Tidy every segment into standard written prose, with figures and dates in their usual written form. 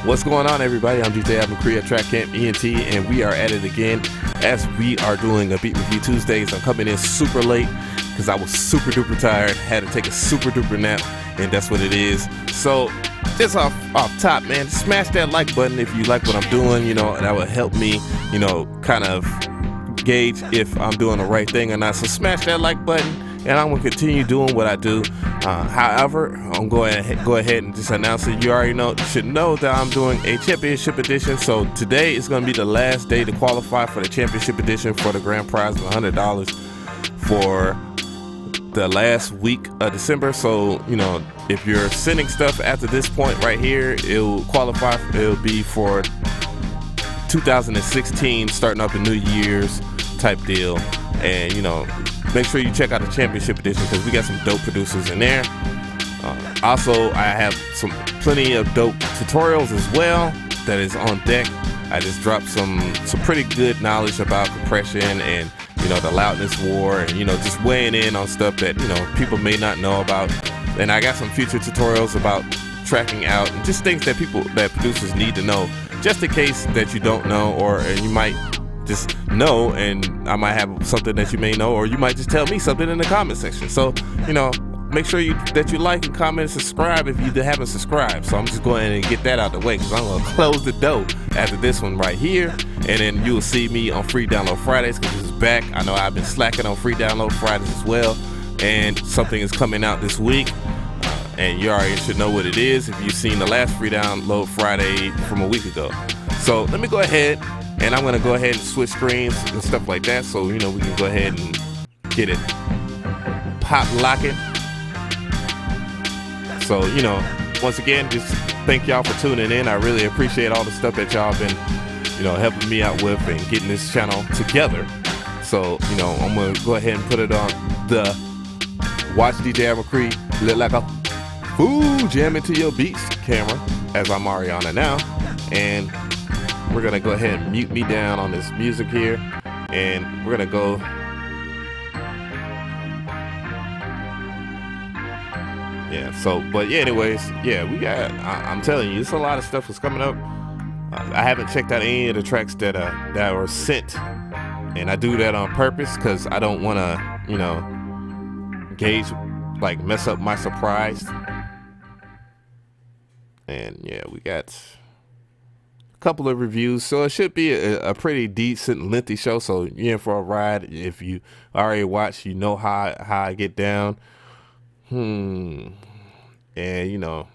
What's going on, everybody? I'm DJ avemcree at Track Camp ENT, and we are at it again as we are doing a Beat Review Tuesdays. I'm coming in super late because I was super duper tired, had to take a super duper nap, and that's what it is. So just off top, man, smash that like button if you like what I'm doing. You know, that would help me, you know, kind of gauge if I'm doing the right thing or not. So smash that like button, and I'm gonna continue doing what I do. However, I'm going to go ahead and just announce it. You already should know that I'm doing a championship edition. So today is going to be the last day to qualify for the championship edition for the grand prize of $100 for the last week of December. So, you know, if you're sending stuff after this point right here, it'll qualify. It'll be for 2016, starting up a New Year's type deal. And, you know, make sure you check out the championship edition because we got some dope producers in there. Also, I have plenty of dope tutorials as well that is on deck. I just dropped some pretty good knowledge about compression and, you know, the loudness war, and, you know, just weighing in on stuff that, you know, people may not know about. And I got some future tutorials about tracking out and just things that producers need to know, just in case that you don't know, or you might just know, and I might have something that you may know, or you might just tell me something in the comment section. So, you know, make sure that you like and comment and subscribe if you haven't subscribed. So I'm just going and get that out the way because I'm going to close the door after this one right here, and then you will see me on Free Download Fridays because it's back. I know I've been slacking on Free Download Fridays as well, and something is coming out this week, and you already should know what it is if you've seen the last Free Download Friday from a week ago. So let me go ahead, and I'm going to go ahead and switch screens and stuff like that, so, you know, we can go ahead and get it pop locking. So, you know, once again, just thank y'all for tuning in. I really appreciate all the stuff that y'all been, you know, helping me out with and getting this channel together. So, you know, I'm going to go ahead and put it on the Watch DJ avemcree Look Like a Fool Jam Into Your Beats camera as I'm Mariana now. And we're going to go ahead and mute me down on this music here. And we're going to go. Yeah, so, but yeah, anyways, yeah, I'm telling you, it's a lot of stuff that's coming up. I haven't checked out any of the tracks that were sent. And I do that on purpose because I don't want to, you know, mess up my surprise. And yeah, we got couple of reviews, so it should be a pretty decent lengthy show, so you're in for a ride. If you already watched, you know how I get down. And you know,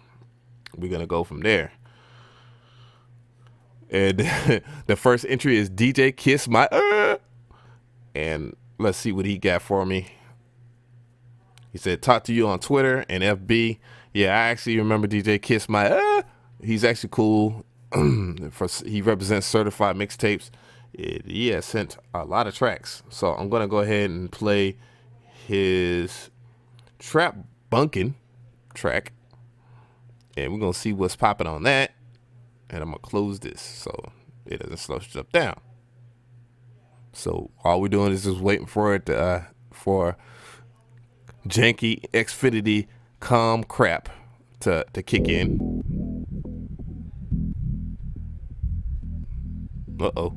we're gonna go from there. And the first entry is DJ Kiss My and let's see what he got for me. He said, talk to you on Twitter and FB. Yeah, I actually remember DJ Kiss My he's actually cool. He represents Certified Mixtapes. He has sent a lot of tracks, so I'm gonna go ahead and play his Trap Bunkin' track, and we're gonna see what's popping on that. And I'm gonna close this so it doesn't slow stuff down. So all we're doing is just waiting for it for janky Xfinity calm crap to kick in. Uh-oh.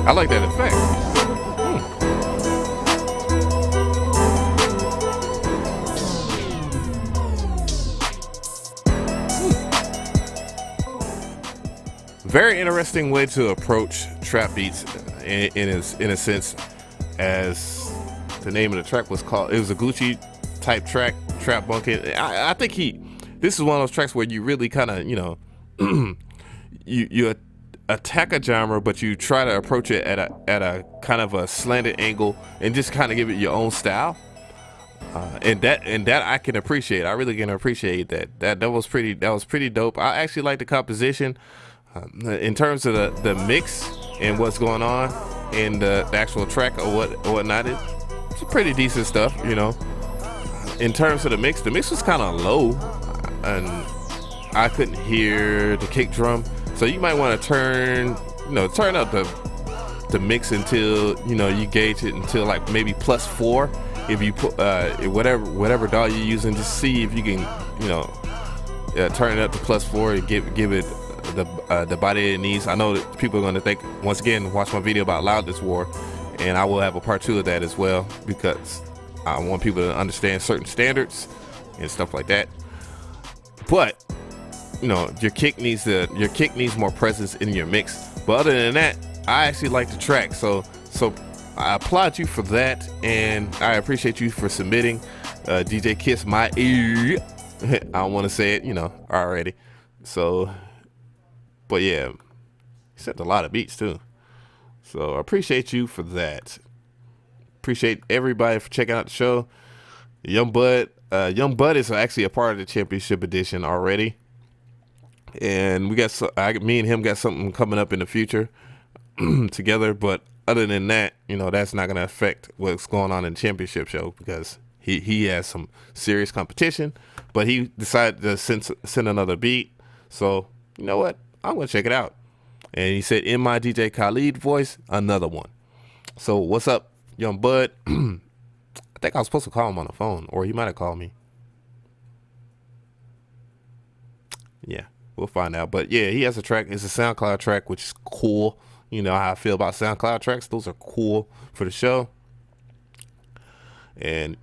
I like that effect. Very interesting way to approach trap beats in a sense, as the name of the track was called. It was a Gucci type track, Trap Bunkin'. I think this is one of those tracks where you really kind of, you know, you attack a genre, but you try to approach it at a kind of a slanted angle and just kind of give it your own style. And that I can appreciate. I really can appreciate that. That was pretty dope. I actually like the composition. In terms of the mix and what's going on in the actual track or whatnot, it's pretty decent stuff, you know. In terms of the mix was kind of low, and I couldn't hear the kick drum. So you might want to turn up the mix until, you know, you gauge it until like maybe +4. If you put whatever DAW you're using, just see if you can, you know, turn it up to +4 and give it the body it needs. I know that people are going to think, once again, watch my video about loudness war, and I will have a part 2 of that as well, because I want people to understand certain standards and stuff like that. But you know, your kick needs more presence in your mix. But other than that, I actually like the track. So I applaud you for that, and I appreciate you for submitting. DJ Kiss My Ear. I don't want to say it, you know, already. So, but yeah, he sent a lot of beats too. So I appreciate you for that. Appreciate everybody for checking out the show. Young Bud is actually a part of the championship edition already, and me and him got something coming up in the future together. But other than that, you know, that's not going to affect what's going on in the championship show, because he has some serious competition. But he decided to send another beat. So you know what? I'm going to check it out. And he said, in my DJ Khalid voice, another one. So what's up, Young Bud? I think I was supposed to call him on the phone, or he might have called me. Yeah, we'll find out. But yeah, he has a track. It's a SoundCloud track, which is cool. You know how I feel about SoundCloud tracks. Those are cool for the show. And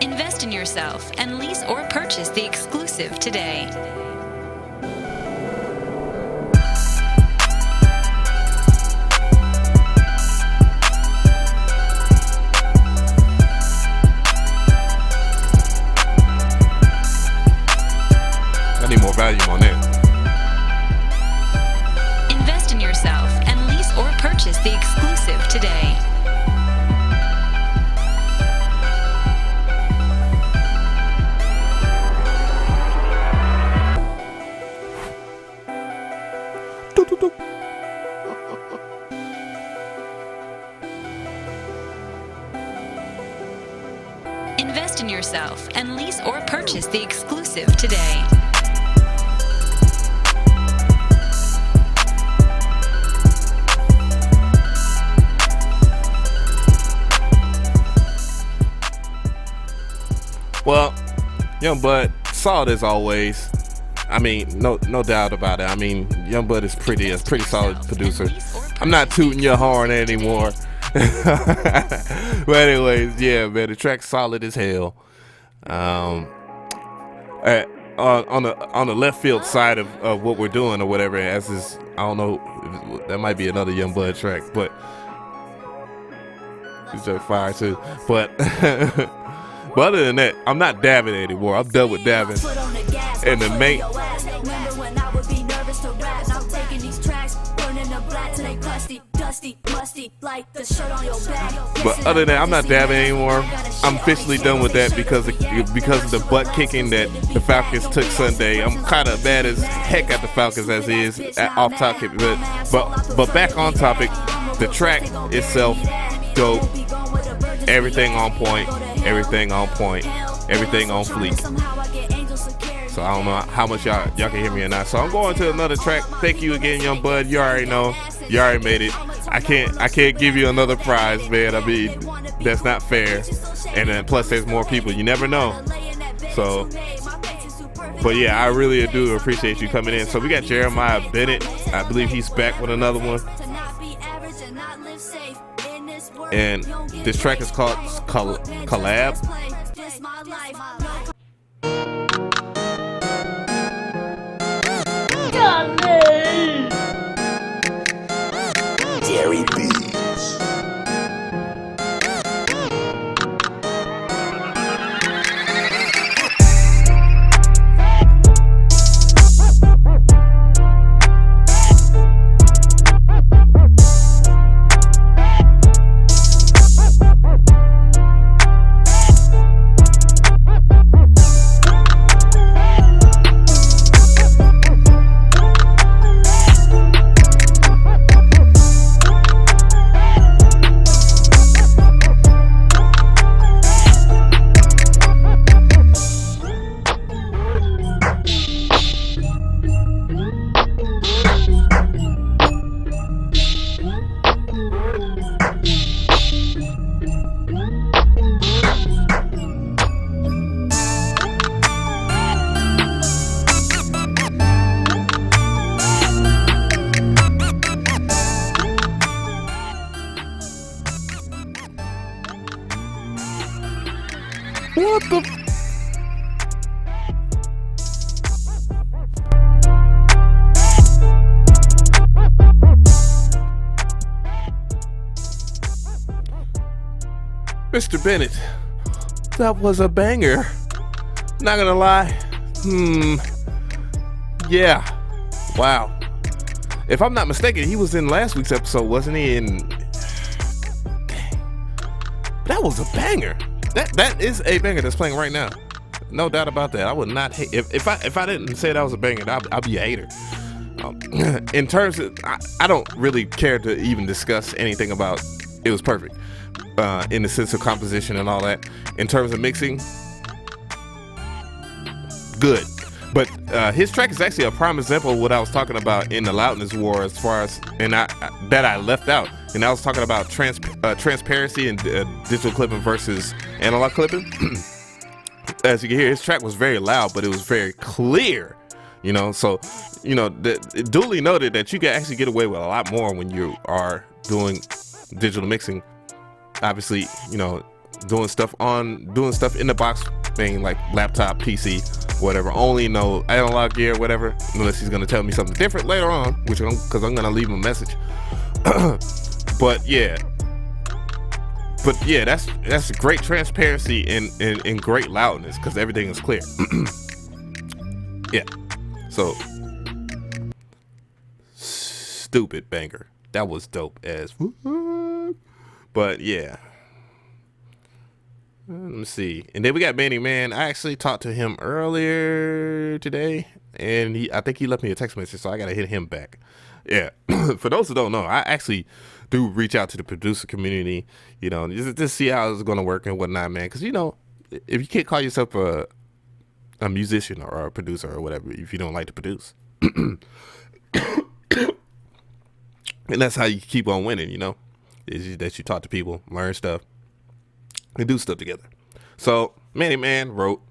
invest in yourself and lease or purchase the exclusive today. I need more volume on that. Invest in yourself and lease or purchase the exclusive today. Invest in yourself and lease or purchase the exclusive today. Well, Young Bud, solid as always. I mean, no doubt about it. I mean, Young Bud is a pretty solid producer. I'm not tooting your horn anymore. But anyways, yeah, man, the track's solid as hell. On the left field side of what we're doing or whatever, as is, I don't know, that might be another Young Bud track, but it's just fire too. But but other than that, I'm not dabbing anymore. I'm done with dabbing. And the main. But other than that, I'm not dabbing anymore. I'm officially done with that because of the butt kicking that the Falcons took Sunday. I'm kind of mad as heck at the Falcons as is, off topic. But back on topic, the track itself, dope. Everything on point. Everything on point. Everything on fleek. So I don't know how much y'all can hear me or not. So I'm going to another track. Thank you again, Young Bud. You already know. You already made it. I can't give you another prize, man. I mean, that's not fair. And then plus there's more people. You never know. So, but yeah, I really do appreciate you coming in. So we got Jeremiah Bennett. I believe he's back with another one. And this track is called Collab. What the? Mr. Bennett, that was a banger. Not gonna lie. Yeah. Wow. If I'm not mistaken, he was in last week's episode, wasn't he? That was a banger. That is a banger that's playing right now. No doubt about that. I would not hate if I didn't say that was a banger. I'd be a hater. In terms of, I don't really care to even discuss anything about. It was perfect. In the sense of composition and all that. In terms of mixing, good. But his track is actually a prime example of what I was talking about in the loudness war, as far as that I left out. And I was talking about transparency and digital clipping versus analog clipping. As you can hear, his track was very loud, but it was very clear. So duly noted that you can actually get away with a lot more when you are doing digital mixing. Obviously, doing stuff in the box thing, like laptop, PC, whatever. Only no analog gear, whatever. Unless he's gonna tell me something different later on, because I'm gonna leave him a message. But yeah, that's great transparency and great loudness, because everything is clear. Yeah. So stupid banger. That was dope as. But yeah, let me see. And then we got Manny Man. I actually talked to him earlier today, and I think he left me a text message, so I gotta hit him back. Yeah. For those who don't know, I actually do reach out to the producer community, just to see how it's gonna work and whatnot, man. Because if you can't call yourself a musician or a producer or whatever, if you don't like to produce, and that's how you keep on winning, is that you talk to people, learn stuff, and do stuff together. So Manny Man wrote,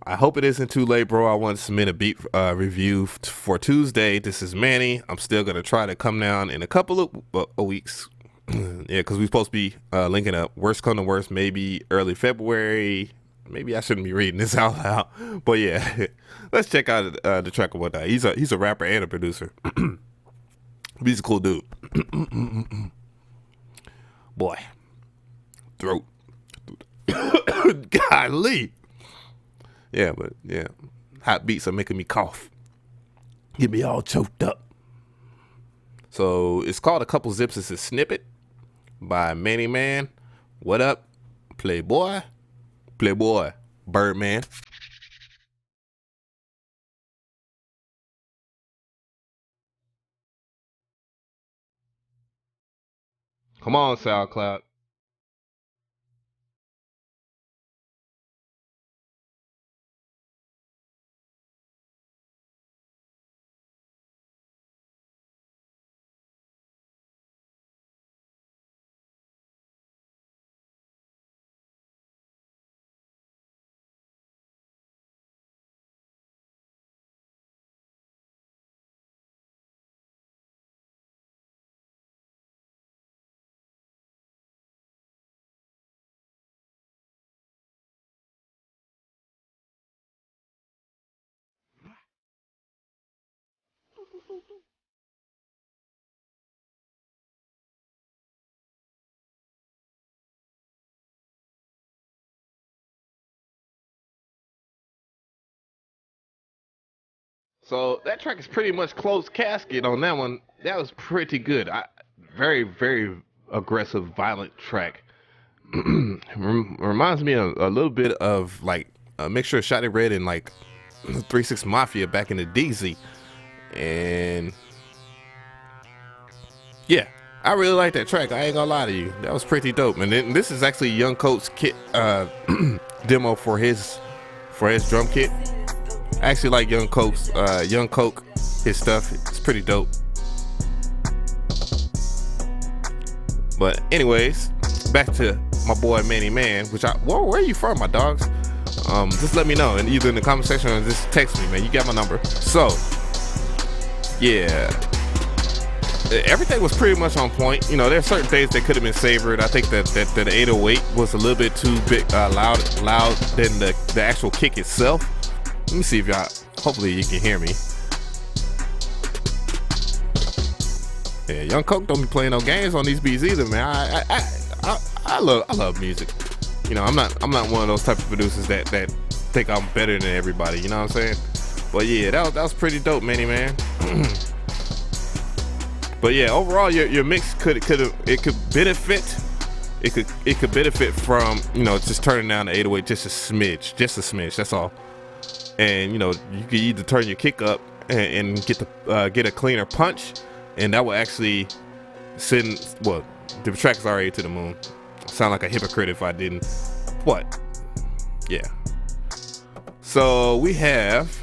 I hope it isn't too late, bro. I want to submit a beat review for Tuesday. This is Manny. I'm still going to try to come down in a couple of weeks. Yeah, because we're supposed to be linking up. Worst come to worst, maybe early February. Maybe I shouldn't be reading this out loud. But yeah, let's check out the track and whatnot. He's a rapper and a producer. He's a cool dude. Boy. Throat. Golly. Yeah, but yeah. Hot beats are making me cough. Get me all choked up. So it's called A Couple Zips. It's a snippet by Manny Man. What up? Playboy. Playboy. Birdman. Come on, SoundCloud. So that track is pretty much closed casket on that one. That was pretty good. Very, very aggressive, violent track. Reminds me a little bit of like a mixture of Shotty Red and like 3-6 Mafia back in the DZ. And yeah, I really like that track. I ain't gonna lie to you. That was pretty dope. And then this is actually Young Coke's kit demo for his drum kit. I actually like Young Coke, his stuff. It's pretty dope. But anyways, back to my boy Manny Man, where are you from, my dogs? Just let me know, and either in the comment section or just text me, man. You got my number. So, yeah. everything was pretty much on point. You know, there's certain things that could have been savored. I think that the 808 was a little bit too big, loud than the actual kick itself. Let me see if y'all. Hopefully you can hear me. Yeah, Young Coke don't be playing no games on these beats either, man. I love music. You know, I'm not one of those type of producers that think I'm better than everybody. You know what I'm saying? But yeah, that was pretty dope, man. But yeah, overall, your mix could benefit from, you know, just turning down the 808 just a smidge. That's all. And you know, you could either turn your kick up and get a cleaner punch, and that will actually send, well, the track is already to the moon. Sound like a hypocrite if I didn't. But yeah. So we have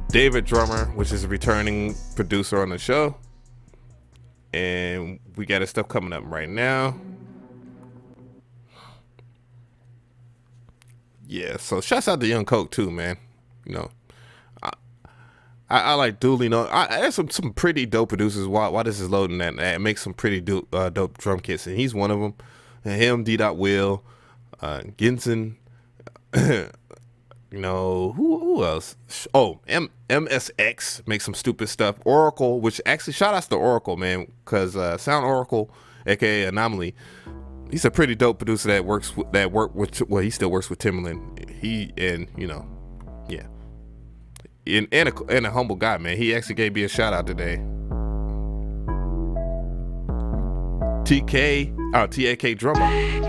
David Drummer, which is a returning producer on the show, and we got his stuff coming up right now. Yeah, so shouts out to Young Coke too, man. You know, I like Dooley. There's some pretty dope producers while this is loading that makes some pretty dope drum kits, and he's one of them. And him, D.Will, Ginson, you know, who else? Oh, MSX makes some stupid stuff. Oracle, which actually shout outs to Oracle, man, because Sound Oracle, aka Anomaly, he's a pretty dope producer he still works with Timbaland. And a humble guy, man. He actually gave me a shout out today. TAK Drummer.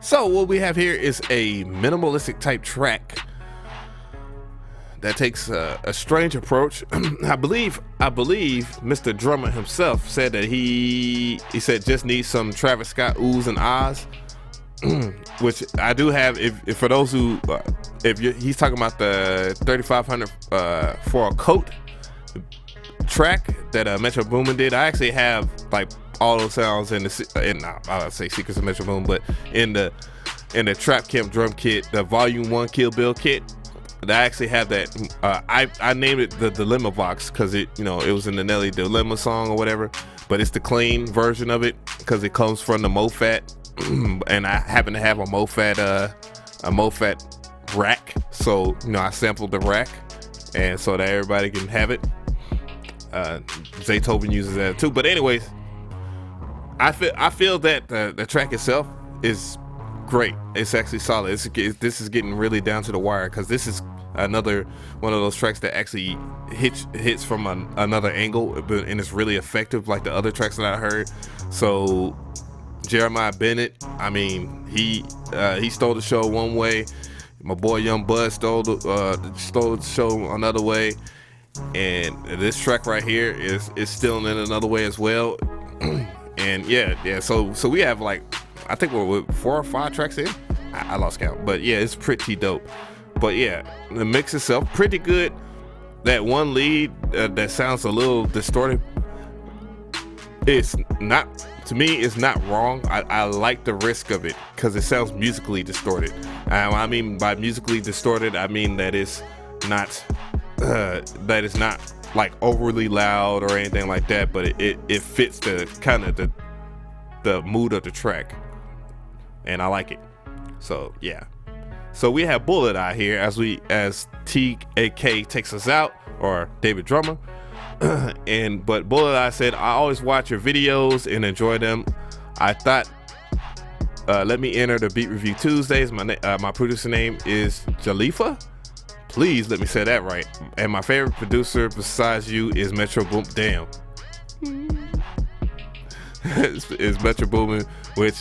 So what we have here is a minimalistic type track that takes a strange approach. I believe Mr. Drummer himself said that he said just needs some Travis Scott oohs and ahs, which I do have. If for those who he's talking about the 3500 for a coat track that Metro Boomin did. I actually have like all those sounds in I would say Secrets of Metro Boomin, but in the Trap Camp drum kit, the Volume 1 Kill Bill kit. I actually have that. I named it the Dilemma Box because it was in the Nelly Dilemma song or whatever, but it's the clean version of it because it comes from the MoFat, and I happen to have a MoFat rack, so I sampled the rack, and so that everybody can have it. Zaytoven uses that too, but anyways, I feel that the track itself is great. It's actually solid. This is getting really down to the wire because this is another one of those tracks that actually hits from another angle, and it's really effective like the other tracks that I heard. So Jeremiah Bennett, I mean, he stole the show one way. My boy Young Bud stole the show another way, and this track right here is still in another way as well. And yeah. So we have like, I think we're 4 or 5 tracks in. I lost count, but yeah, it's pretty dope. But yeah, the mix itself pretty good. That one lead that sounds a little distorted. It's not, to me, it's not wrong. I like the risk of it because it sounds musically distorted. I mean by musically distorted, I mean that it's not like overly loud or anything like that, but it fits the kind of the mood of the track, and I like it. So yeah. So we have Bullet Eye here as TAK takes us out, or David Drummer. But Bullet Eye said, I always watch your videos and enjoy them. I thought, let me enter the Beat Review Tuesdays. My producer name is Jalifa. Please let me say that right. And my favorite producer besides you is Metro Boom. Damn. is Metro Boomin, which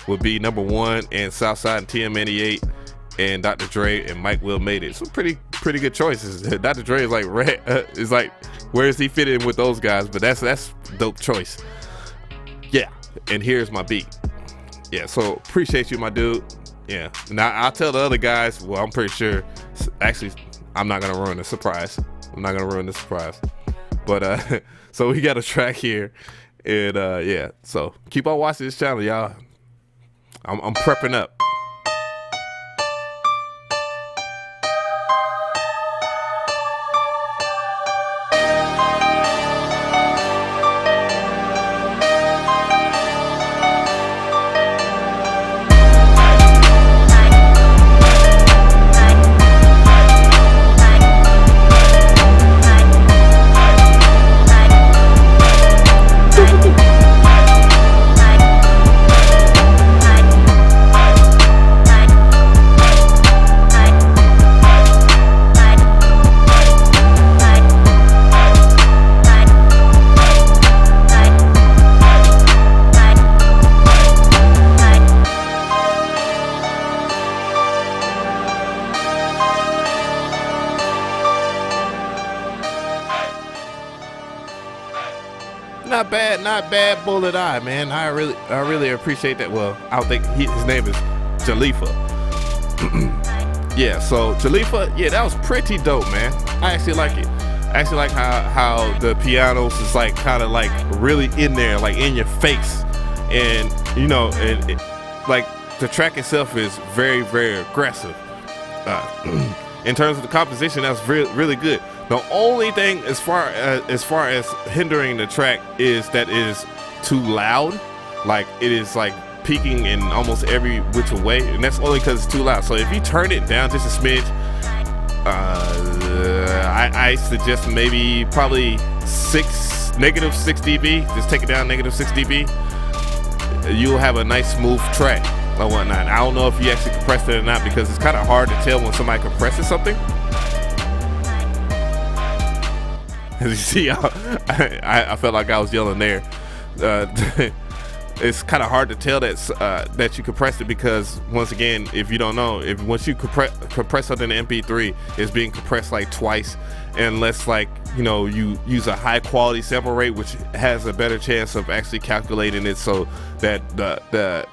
would be number 1, and Southside and TM88 and Dr. Dre and Mike Will made it. So pretty good choices. Dr. Dre is like is like, where does he fit in with those guys? But that's dope choice. Yeah. And here's my beat. Yeah. So appreciate you, my dude. Yeah. Now I'll tell the other guys. Well, I'm pretty sure. Actually, I'm not gonna ruin the surprise. But so we got a track here, and yeah. So keep on watching this channel, y'all. I'm prepping up. Not bad, Bullet Eye, man. I really appreciate that. Well, I think his name is Jalifa. Yeah, so Jalifa, yeah, that was pretty dope, man. I actually like it. I actually like how the pianos is like kind of like really in there, like in your face, and you know, and like the track itself is very aggressive. In terms of the composition, that's really good. The only thing as far as hindering the track is that it is too loud. Like it is like peaking in almost every which way, and that's only because it's too loud. So if you turn it down just a smidge, I suggest probably negative 6 dB. Just take it down negative 6 dB. You'll have a nice smooth track or whatnot. I don't know if you actually compressed it or not, because it's kind of hard to tell when somebody compresses something. You see, I felt like I was yelling there. It's kind of hard to tell that you compressed it, because once again, if you don't know, once you compress something in MP3, it's being compressed like twice, unless like you use a high quality sample rate, which has a better chance of actually calculating it so that the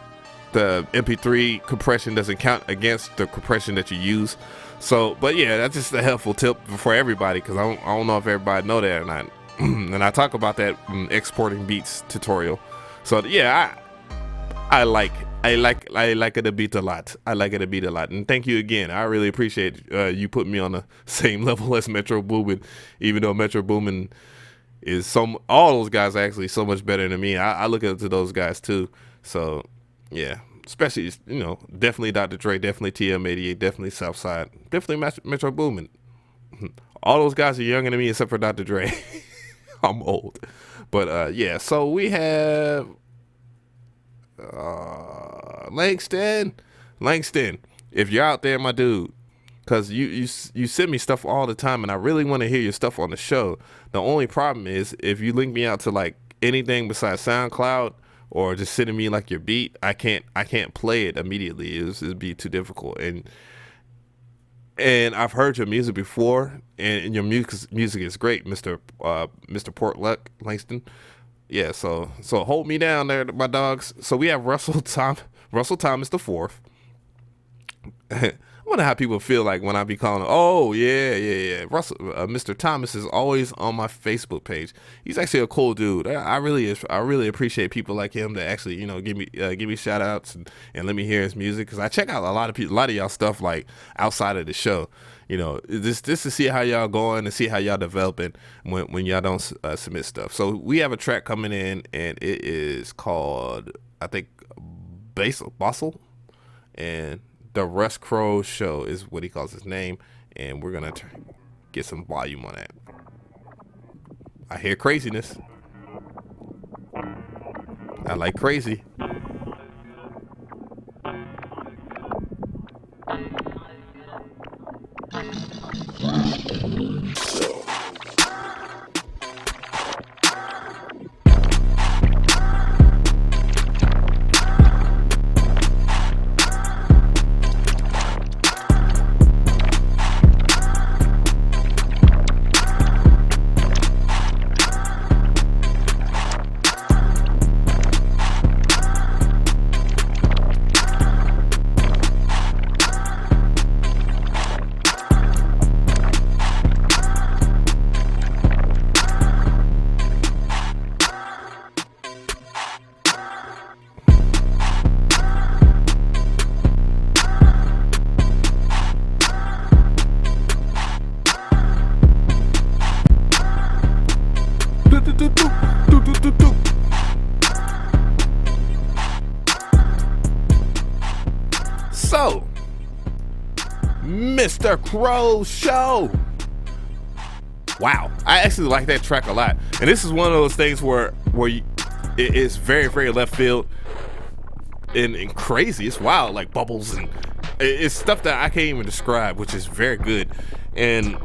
MP3 compression doesn't count against the compression that you use. So, but yeah, that's just a helpful tip for everybody, because I don't know if everybody know that or not. And I talk about that in exporting beats tutorial. So yeah, I like it a beat a lot. I like it a beat a lot. And thank you again. I really appreciate you putting me on the same level as Metro Boomin, even though Metro Boomin is all those guys are actually so much better than me. I look up to those guys too. So yeah. Especially, definitely Dr. Dre, definitely TM88, definitely Southside, definitely Metro Boomin. All those guys are younger than me except for Dr. Dre. I'm old. But yeah, so we have Langston. If you're out there, my dude, because you send me stuff all the time, and I really want to hear your stuff on the show. The only problem is if you link me out to like anything besides SoundCloud, or just sending me like your beat, I can't play it immediately. It'd be too difficult. And I've heard your music before, and your music is great, Mr. Portluck Langston. Yeah, so hold me down there, my dogs. So we have Russell Thomas the fourth. I wonder how people feel like when I be calling him. Oh yeah. Russell, Mr. Thomas is always on my Facebook page. He's actually a cool dude. I really appreciate people like him that actually give me shout outs and let me hear his music, because I check out a lot of y'all stuff like outside of the show. Just to see how y'all going and see how y'all developing when y'all don't submit stuff. So we have a track coming in, and it is called I think Basel, and the Russ Crowe Show is what he calls his name, and we're gonna get some volume on that. I hear craziness. I like crazy. So, Mr. Crow Show. Wow, I actually like that track a lot, and this is one of those things where it is very, very left field and crazy. It's wild, like bubbles, and it's stuff that I can't even describe, which is very good. And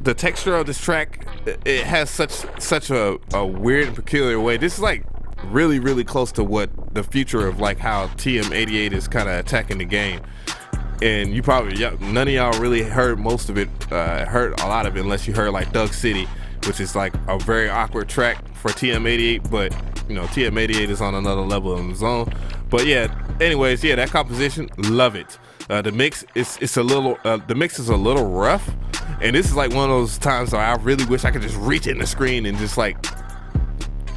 the texture of this track, it has such a weird and peculiar way. This is like really, really close to what the future of like how TM88 is kind of attacking the game. And you probably, none of y'all really heard most of it, heard a lot of it, unless you heard like Thug City, which is like a very awkward track for TM88, but you know, TM88 is on another level on its own. But yeah, anyways, yeah, that composition, love it. The mix is a little, the mix is a little rough, and this is like one of those times where I really wish I could just reach in the screen and just like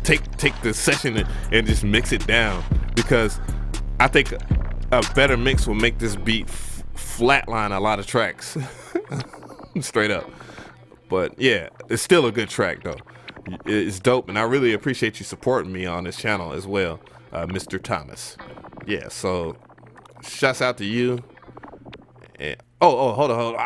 take the session and just mix it down, because I think a better mix will make this beat flatline a lot of tracks. Straight up. But yeah, it's still a good track though. It's dope, and I really appreciate you supporting me on this channel as well, Mr. Thomas. Yeah, so shouts out to you. And hold on.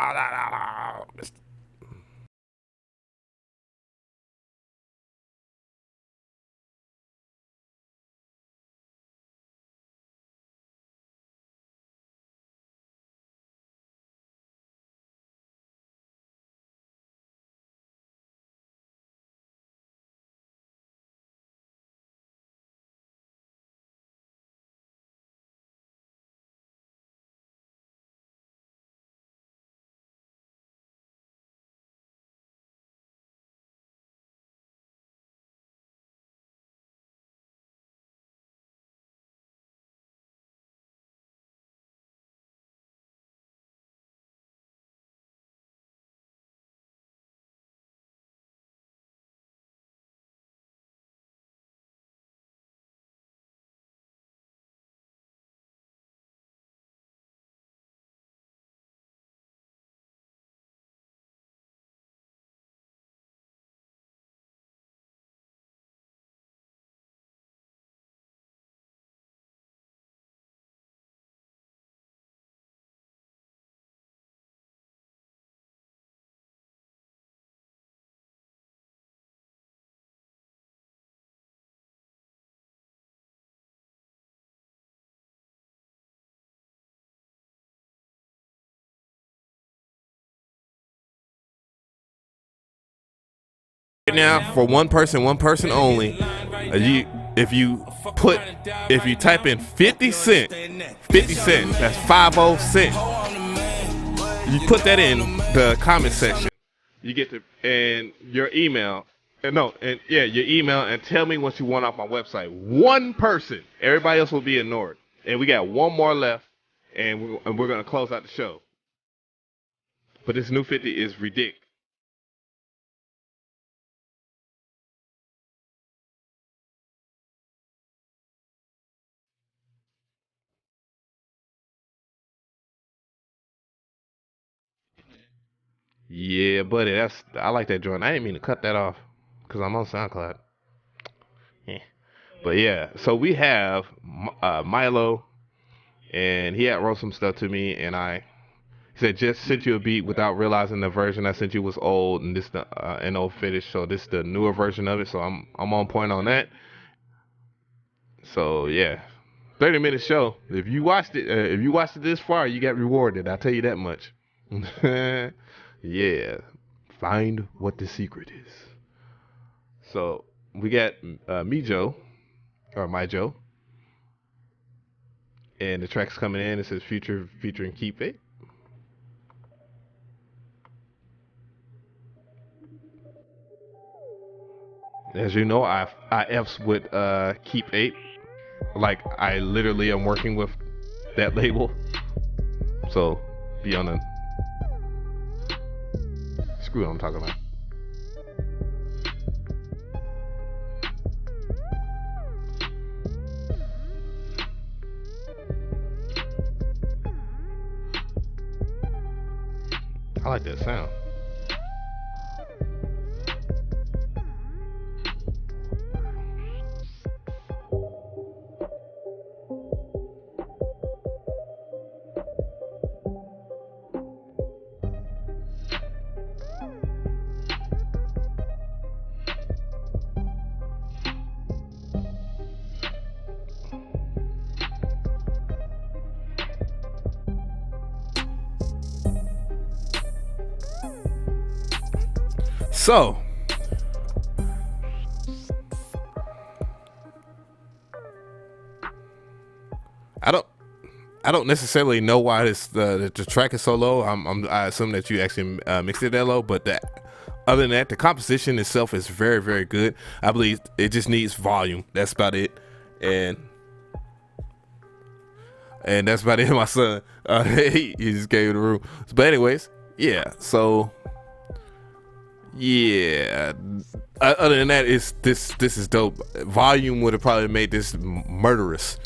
Right now, for one person only, if you type in 50 cent, that's 50 cent. You put that in the comment section. You get and your email, your email, and tell me what you want off my website. One person, everybody else will be ignored, and we got one more left, and we're gonna close out the show. But this new 50 is ridiculous. Yeah, buddy, I like that joint. I didn't mean to cut that off because I'm on SoundCloud. Yeah. But yeah, so we have Milo, and he had wrote some stuff to me, and he said just sent you a beat without realizing the version I sent you was old, and this the an old finish, so this the newer version of it. So I'm on point on that. So yeah, 30-minute show. If you watched it this far, you got rewarded. I'll tell you that much. Yeah, find what the secret is. So we got me Joe or my Joe, and the track's coming in. It says future featuring Keep It. As you know, I F's with Keep 8. Like I literally am working with that label. So be on a screw what I'm talking about. I like that sound. So, I don't necessarily know why the track is so low. I assume that you actually mixed it that low, but other than that, the composition itself is very, very good. I believe it just needs volume. That's about it, and that's about it. My son, he just gave it the room. But anyways, yeah. So. Yeah. Other than that, this is dope. Volume would have probably made this murderous,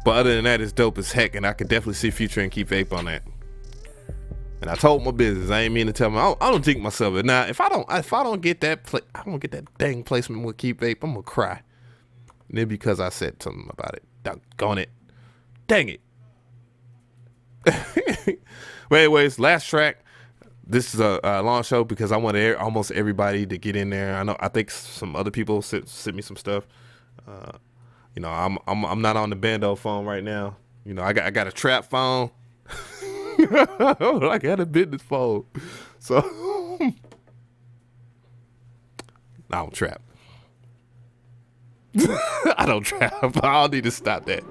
but other than that, it's dope as heck, and I could definitely see Future and Keep Ape on that. And I told my business. I ain't mean to tell me. I don't think myself. But now, if I don't get that I don't get that dang placement with Keep Ape, I'm gonna cry. And then because I said something about it, doggone it, dang it. But anyways, last track. This is a long show because I want almost everybody to get in there. I think some other people sent me some stuff. You know, I'm not on the bando phone right now. You know, I got a trap phone. I got a business phone. So I don't trap. I don't trap. I'll need to stop that.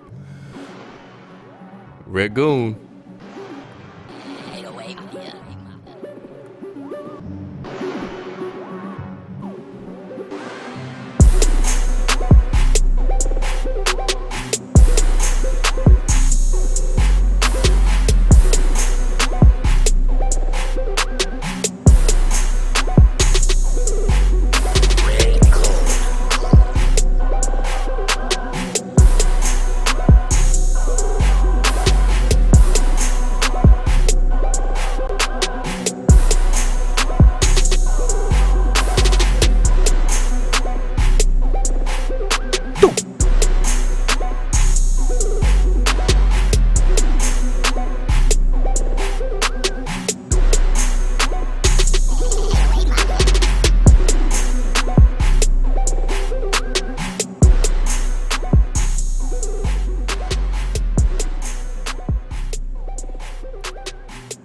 Red Goon.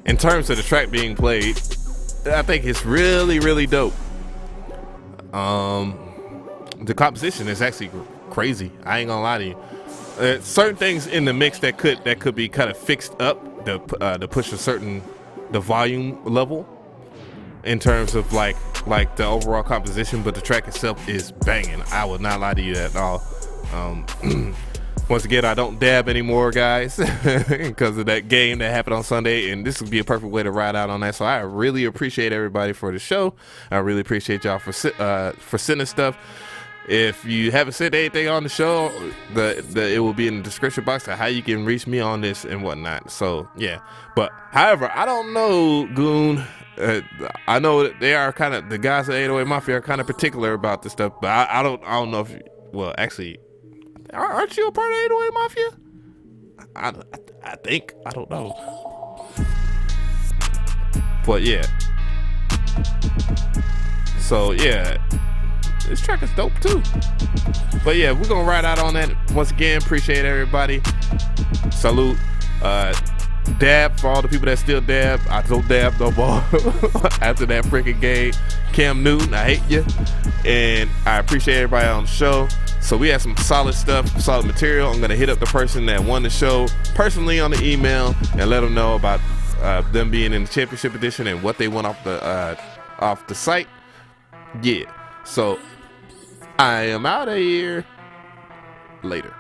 In terms of the track being played, I think it's really, really dope. The composition is actually crazy. I ain't gonna lie to you. Certain things in the mix that could be kind of fixed up to push the volume level in terms of like the overall composition, but the track itself is banging. I would not lie to you at all. Once again, I don't dab anymore, guys, because of that game that happened on Sunday, and this would be a perfect way to ride out on that. So I really appreciate everybody for the show. I really appreciate y'all for sending stuff. If you haven't said anything on the show, it will be in the description box of how you can reach me on this and whatnot. So yeah, but however, I don't know, Goon. I know that they are kind of, the guys at 808 Mafia are kind of particular about this stuff, but I don't know if well, actually, Aren't you a part of 808 Mafia? I think. I don't know. But yeah. So yeah, this track is dope too. But yeah, we're gonna ride out on that. Once again, appreciate everybody. Salute. Dab for all the people that still dab. I don't dab no more after that freaking game. Cam Newton, I hate you. And I appreciate everybody on the show. So we had some solid stuff, solid material. I'm gonna hit up the person that won the show personally on the email and let them know about them being in the championship edition and what they won off the site. Yeah. So I am out of here. Later.